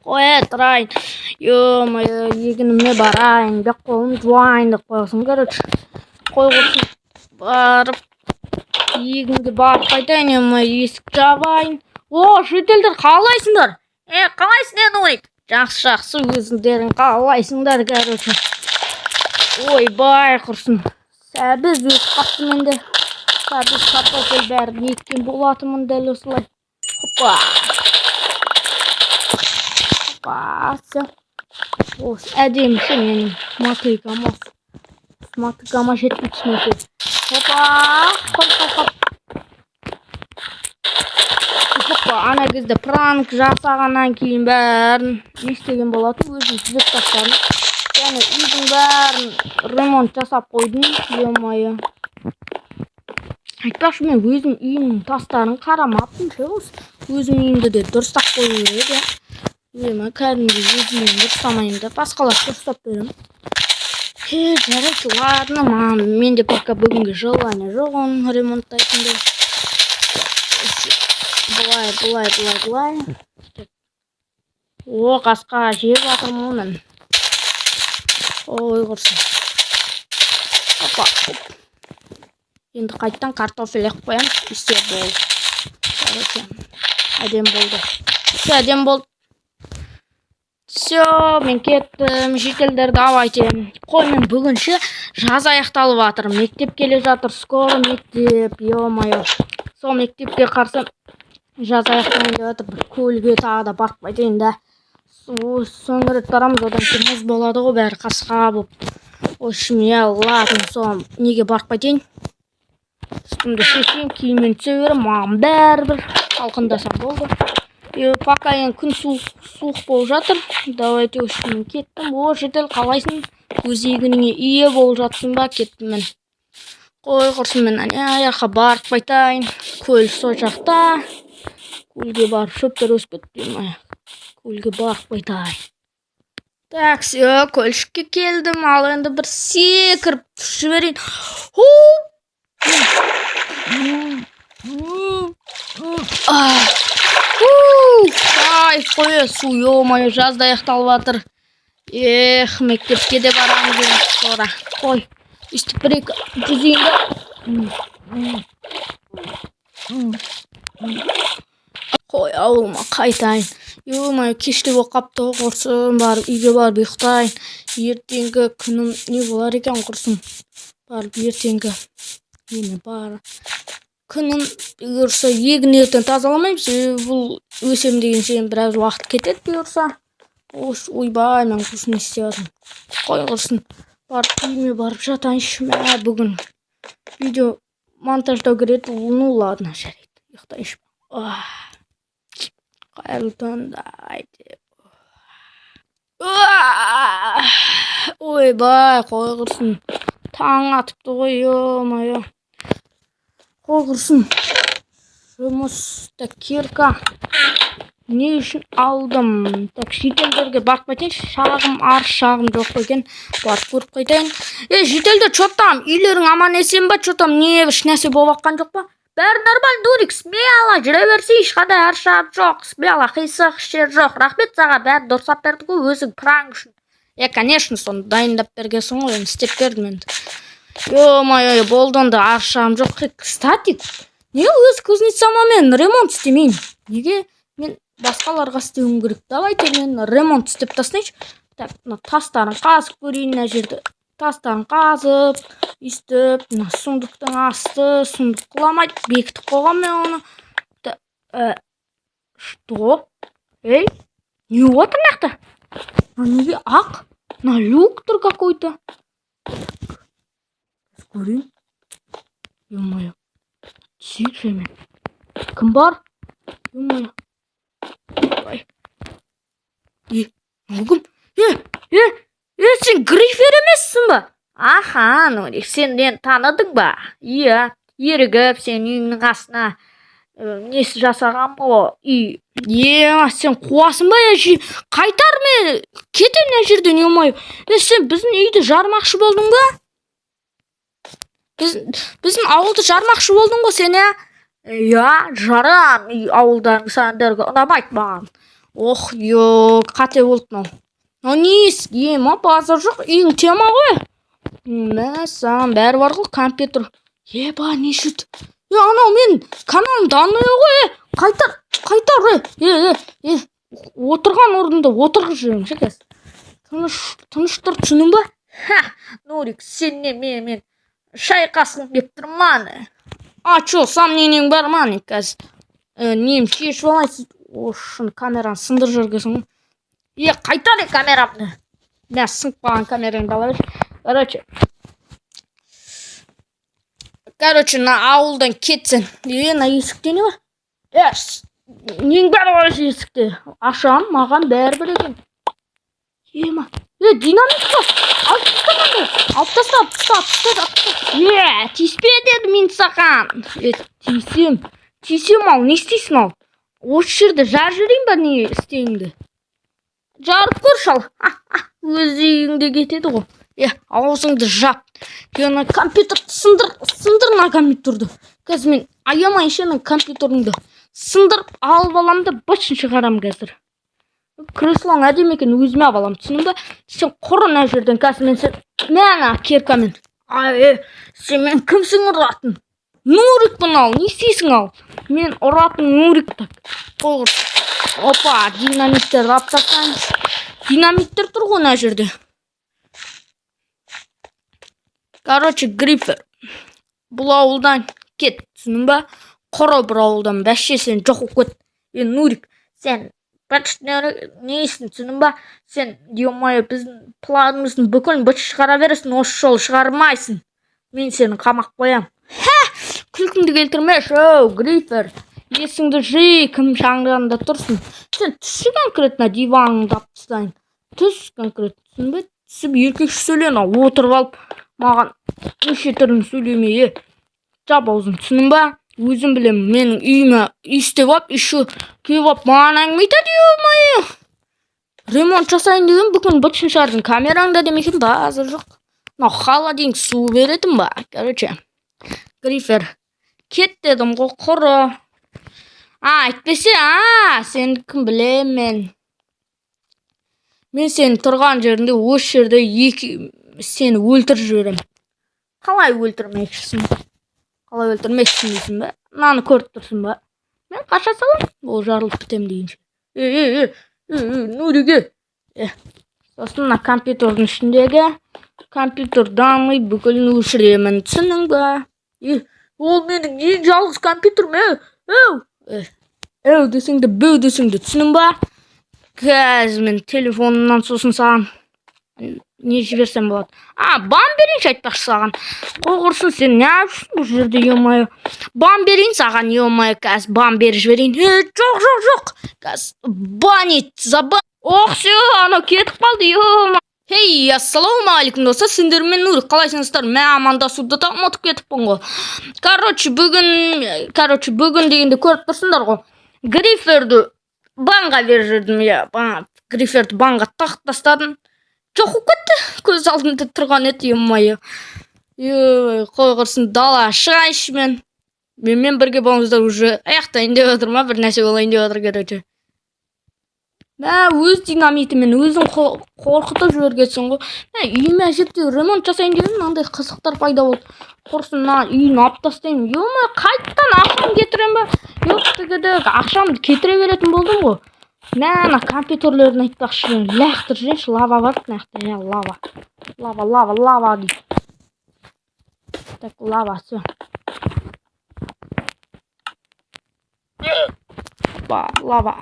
қоя тұрайын. Ё-моё, егініме барайын, бек қолым жуайын деп қойсын. Короче, қой құрсын барып, егінге барып қайтайын. Ё-моё, есік жабайын. О, шетелдер қалайсыңдар? Қалайсың енді? Жақсы, өзіңдерің қалайсыңдар, короче. Ойбай құрсын. Сәбіз өтіп қапты менде. Сәбіз картофель бәрін еккен болатымын дәл осылай. Хоппа. Все. Осы әдемісі менің мотыгама жетпейді. Хоппа. Хоппа, ана кезде пранк жасағаннан кейін бәрін не істеген болатын, өзім түзеп тастадым. Және үйдің бәрін ремонт жасап қойдым. Ё-моё. Айтпақшы, мен өзім үйімнің тастарын қарамаппын. Өзім үйімді де дұрыстап қою керек. Кәдімгі өзімнен дұрыстамайын деп басқалар дұрыстап беремін. Жарайды, ладно, менде пока бүгінгі желание жоқ оны ремонттайтындай. Былай. О, қасқа жеп жатырмын мен. Ой құрсын. Опа. Енді қайттан картофель ек қоямыз. Все болды. Әдем болды. Все, мен кеттім. Шетелдерді давайте. Қой, мен бүгінше жаз аяқталып жатыр. Мектеп келе жатыр. Скоро мектеп. Ё-моё. Сол мектепке қарсы жаз аяқталып деп жатыр. Бір көлге тағы да барып қайтайын да. Соңғы рет барамыз, одан кейін мұз болады ғой, бәрі қасқа болып. Общем, ладно, соң неге барып қайтайын. Үстімді шешейін, киіммен түсе берем, маған бәрібір салқындасам болды. Пока енді күн суық болып жатыр. Давайте, общем, кеттім. О, шетел, қалайсың? Өзегіңе ие болып жатсың ба? Кеттім мен. Қой құрсын, мен аяққа барып қайтайын. Көл сол жақта. Көлге барып шөптер өсіп кетті. Көлге барып қайтайын. Так, все, көлшікке келдім. Ал енді бір секіріп жіберейін. Ай, қой, су, ё-моё, жазда аяқталып жатыр. Мектепке де барамыз енді sonra. Қой, үстіп бір-екі жүзейін. Қой, ауылыма қайтайын. Ё-моё, кеште болып қапты құрсын, барып үйге барып ұйықтайын. Ертеңгі күнім не болар екен құрсын. Барып ертеңгі күнім бұйырса егін ертең тазаламаймыз. Бұл өсем деген сен біраз уақыт кетеді бұйырса. Ойбай, мен құрсын не істедім. Қой құрсын, барып үйіме барып жатайыншы. Бүгін видео монтаждау керек. Ну ладно, жарайды. Ұйықтайыншы. Қайырлы таңдайды. Ойбай, қой құрсын. Таң атыпты ғой, ё-моё. Қой құрсын. Жұмыста кирка. Не үшін алдым? Так, шетелдерге барып қайтайын. Шағым жоқ екен. Барып көріп қайтайын. Шетелдер, чё там? Үйлерің аман есен ба? Чё там? Не, еш нәрсе болып жатқан жоқ па? Бәрі нормально, Дурик, смело жүре берсей, ешқандай аршап жоқ, смело, қисық жер жоқ. Рахмет саған, бәрі дұрыстап берді ғой, өзің пранк үшін. Конечно, соны дайындап бергенсің ғой, енді істеп бердім енді. Ё-моё, болды онда аршам жоқ. Кстати, неге өз кузнецама мен ремонт істемейін? Неге мен басқаларға істеуім керек? Давайте мен ремонт істеп тастайыншы. Так, тастарын қазып көрейін мына жерді. Тастарын қазып, үстіп, сундықтың асты, сундық құламайды, бекітіп қойған мен оны. Что? Не отыр мақта? Неге ақ? Люк тұр какой-то. Көрейін. Ё-моё. Түсейік жаймен. Кім бар? Ё-моё. Кім? Сен грифер емессің ба? Аха, Нурик, сен мені таныдың ба? Иә, ерігіп сен үйіңнің қасына несі жасаған ғой. Сен қуасың ба? Қайтар мен кетем мына жерден, ё-моё. Сен біздің үйді жармақшы болдың ба? Біздің ауылды жармақшы болдың ғой сен, иә? Иә, жарам ауылдарың сендерге ұнамайды маған. Ох, қате болды мынау. Нес, ема базар жоқ, ең тема ғой. Мәссаған, бәрі бар ғой, компьютер. Еба, не шүт? Анау мен каналымды анау ғой. Қайтар. Отырған орнында отырғыз жүрмін ше қазір. Тыныш тұр, түсінің ба? Нурик, сен не мен шайқасқым келіп тұрман. Чо, сомнениең бар ма не қазір? Нем шешіп алайсыз. Ошын камераны сындырып жүргесің. Қайтар камерамды. Мен сынып қалған камераңды ала бер. Короче, на ауылдан кетсін. На есікте не бар? Нең бәрі бар есікте. Ашам, маған бәрі бір екен. Ема. Динамит бар. Алып таста. Тиіспе деді мен саған. Тиісем ал, не істейсің ал? Осы жерде жар жүрейін ба не істейіңді? Жарып көр шал. Өз үйіңде кетеді ғой. Аузыңды жап. Компьютерді сындыр на компьютерді. Қазір мен аямайынша компьютеріңді сындырып алып алам да башын шығарам қазір. Креслоң әдемі екен, өзіме алып алам, түсінің ба? Сен құры мына жерден қазір мен мәна керкамен. Сен мен кімсің ұратын? Нурикпін ал, не істейсің ал? Мен ұратын Нурик так. Опа, динамиттер алып тастайын. Динамиттер тұр ғой мына жерде. Короче, Грифер, бұл ауылдан кет, түсінің ба? Құры бір ауылдан бәшше сен жоқ өкет. Нурик, сен несін түсінің ба? Сен, біздің планымыздың бүкіл бүт шығара бересің, осы жол шығармайсың. Мен сені қамақ қоям. Күлкімді келтірмеш, Грифер. Есіңді жи, кім шаңырағында тұрсын. Сен түсі конкретно диваныңды аптыстайын. Түс конкретно, түсін бе? Түсіп еркекші сөйлен, отырып алып, маған неше түрін сөйлемей. Жап аузын, түсінің ба? Өзім білем, менің үйіме істеп ап, еще кеп ап, маған әңгіме айтады. Ремонт жасайын деген бүкін бытшын шардың. Камераңда демекен базар жоқ. Хала дейін су беретін ба? Короче, Грифер, кет дедім ғой, құры. Айтпесе, сен кім білем мен. Мен сен тұрған жерінде, осы жерде сені өлтір жіберем. Қалай өлтірмекшісің? Қалай өлтірмекшісің дейсің бе? Наны көріп тұрсың ба? Мен қаша салам, ол жарылып бітем дейінші. Нуриге. Сосын на компьютердің ішіндегі компьютер дамый бүкілін өшіремін, түсінің ба? Ол менің ең жалғыз компьютерім, десіңді, бөу десіңді, түсінің ба? Қазір мен телефонымнан сосын саған не жіберсем болады? Бам берейінші айтпақшы саған. Қоғырсын, сен не апшын бұл жерде, емайы? Бам берейін саған, емайы, қазір бам бері жіберейін. Жоқ. Қазір банет, забан. Все, анау кетіп қалды, емайы. Ассалаумағалейкум достар, сендермен Нурик, қалайсыңыздар? Мен амандасуды да ұмытып кетіппін ғой. Короче, бүгін дегенде көріп тұрсыңдар ғой. Гриферді банға беріп жүрдім, Гриферді банға тағып тастадым. Жоқ кетті, көз алдымда тұрған еді, емайы. Қойғырсын, дала шығайыншы мен. Менімен бірге болыңыздар, уже аяқтайын деп отыр ма, бір нәрсе болайын деп отыр, короче. Өз динамитімен өзің қорқытып жібергенсің ғой. Үйіме әжепте ремонт жасайын деген мынандай қызықтар пайда болды. Құрсын, үйін алып тастаймын. Қайттан ақшам кетірем ба? Ақшамды кетіре беретін болдым ғой. Компьютерлерін айтпақшы, лақтыр жүрінші, лава бар. Лава дейді. Так, лава, все. Лава.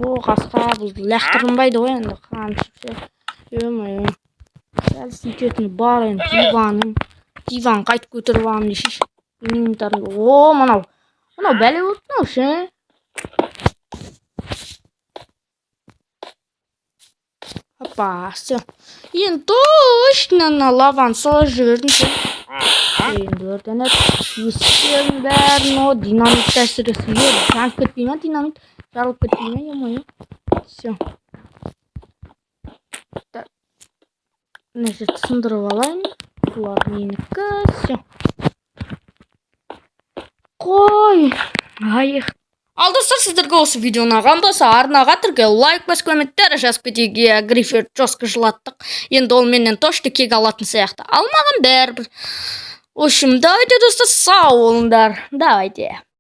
Қасқа, лақтырынбайды ғой енді, қаншып. Сәл сөйтетін бар енді, диван қайт көтеріп алам дешеш. Мынау бәле болды мынау ше. Опа, все. Енді точно лаваны сала жібердім ше. Енді өртеніп, есіктерін бәрін, динамит әсіресі. Жанып кетпей ма динамит? Жарылып кетпей ма, емайы? Все. Мына жерді сындырып алайын. Бұлар менікі. Все. Қой. Ал достар, сіздерге осы видео ұнаған болса, арнаға түрге лайк бас, комменттер жазып кетейік. Грифер жосқы жылаттық. Енді ол менен тошты кек алатын сияқты. Алмаған бәрібір. В общем, давайте, достар, сау болыңдар. Давайте.